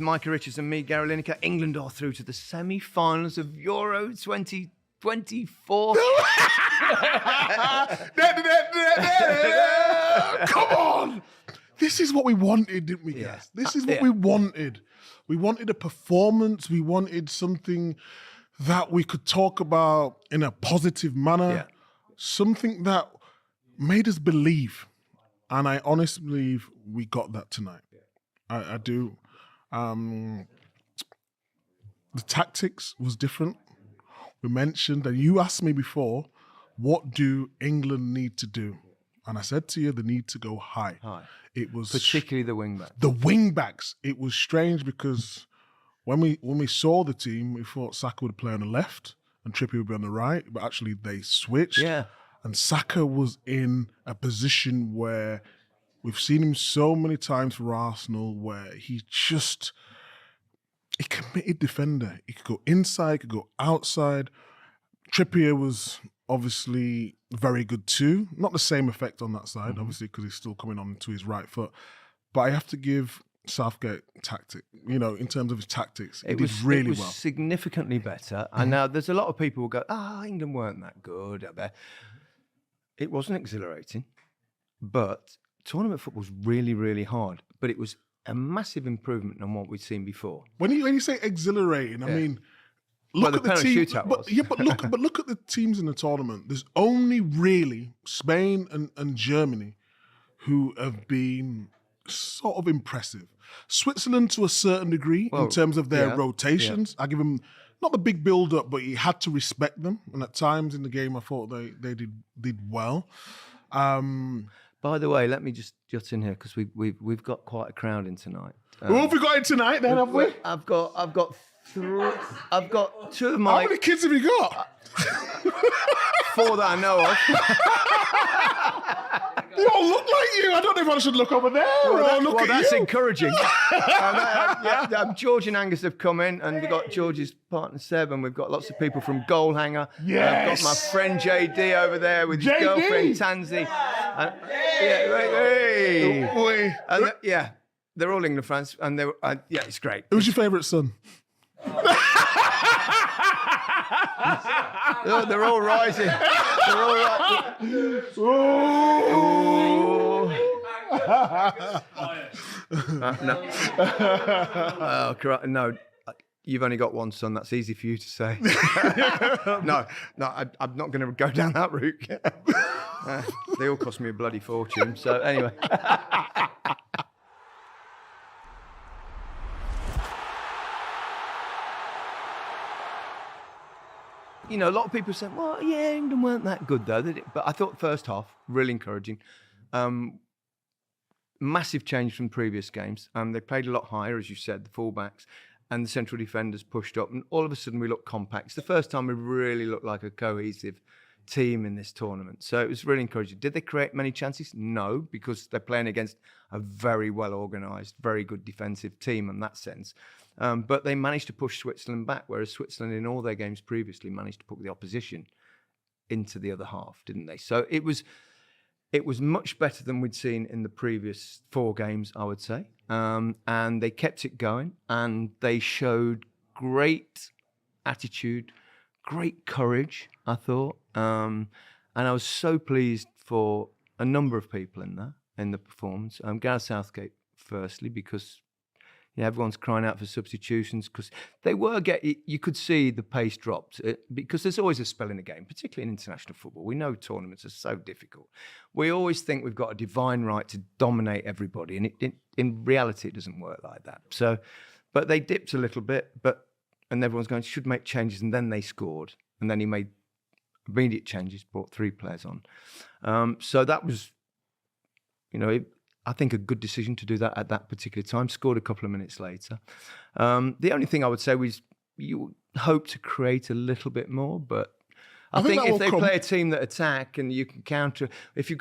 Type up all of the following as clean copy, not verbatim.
Micah Richards and me, Gary Lineker. England are through to the semi-finals of Euro 2024. Come on! This is what we wanted, didn't we, guys? Yeah. This is what we wanted. We wanted a performance. We wanted something that we could talk about in a positive manner. Yeah. Something that made us believe. And I honestly believe we got that tonight. I do. The tactics was different. We mentioned, and you asked me before, what do England need to do? And I said to you, they need to go high. It was particularly the wing backs. The wing backs. It was strange because when we saw the team, we thought Saka would play on the left and Trippier would be on the right, but actually they switched. Yeah. And Saka was in a position where we've seen him so many times for Arsenal where he committed defender. He could go inside, could go outside. Trippier was obviously very good too. Not the same effect on that side, obviously, because he's still coming on to his right foot. But I have to give Southgate tactic, in terms of his tactics. It did really well. Significantly better. And now there's a lot of people who go, England weren't that good up there. It wasn't exhilarating, but tournament football's really, really hard. But it was a massive improvement on what we'd seen before. When you say exhilarating, I mean, look at the team. But look at the teams in the tournament. There's only really Spain and Germany who have been sort of impressive. Switzerland to a certain degree in terms of their rotations. I give them not the big build-up, but you had to respect them. And at times in the game, I thought they did well. By the way, let me just jot in here because we've got quite a crowd in tonight. Who have we got in tonight then, have we? I've got two of my... How many kids have you got? 4 that I know of. They all look like you. I don't know if I should look over there that's encouraging. George and Angus have come in, and we've got George's partner Seb, and we've got lots of people from Goal Hanger. Yes. I've got my friend JD over there with his girlfriend Tansy. They're all England fans, and it's great. Who's your favourite son? They're all rising. They're all rising. No, you've only got one son. That's easy for you to say. No, I'm not going to go down that route. They all cost me a bloody fortune. So anyway. A lot of people said, well, yeah, England weren't that good, though. But I thought first half, really encouraging. Massive change from previous games. They played a lot higher, as you said, the fullbacks, and the central defenders pushed up. And all of a sudden, we looked compact. It's the first time we really looked like a cohesive team in this tournament. So it was really encouraging. Did they create many chances? No, because they're playing against a very well-organised, very good defensive team in that sense. But they managed to push Switzerland back, whereas Switzerland in all their games previously managed to put the opposition into the other half, didn't they? So it was much better than we'd seen in the previous 4 games, I would say. And they kept it going, and they showed great attitude, great courage, I thought. And I was so pleased for a number of people in the performance. Gareth Southgate, firstly, because everyone's crying out for substitutions because they were you could see the pace dropped because there's always a spell in a game, particularly in international football. We know tournaments are so difficult. We always think we've got a divine right to dominate everybody, and in reality, it doesn't work like that. So, but they dipped a little bit, and everyone's going, should make changes, and then they scored, and then he made immediate changes, brought 3 players on. So that was, I think a good decision to do that at that particular time. Scored a couple of minutes later. The only thing I would say was you hope to create a little bit more, but I think if they play a team that attack and you can counter, if you're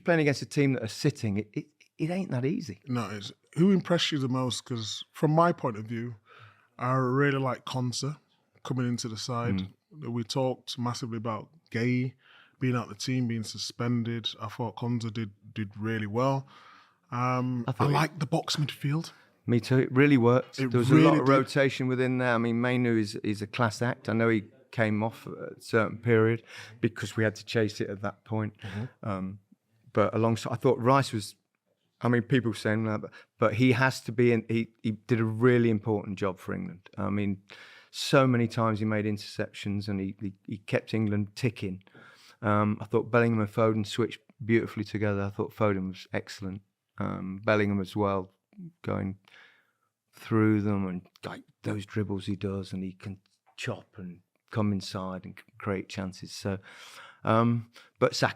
playing against a team that are sitting, it ain't that easy. No, who impressed you the most? Because from my point of view, I really like Konsa coming into the side. We talked massively about Gay being out the team, being suspended. I thought Konsa did really well. I like the box midfield. Me too. It really worked. There was really a lot of did. rotation within there. I mean, Mainu is a class act. I know he came off at a certain period because we had to chase it at that point. But alongside, I thought Rice was. I mean, people saying that, but he has to be. He did a really important job for England. I mean, so many times he made interceptions and he kept England ticking. I thought Bellingham and Foden switched beautifully together. I thought Foden was excellent. Bellingham as well, going through them and like those dribbles he does, and he can chop and come inside and create chances. So, but Saka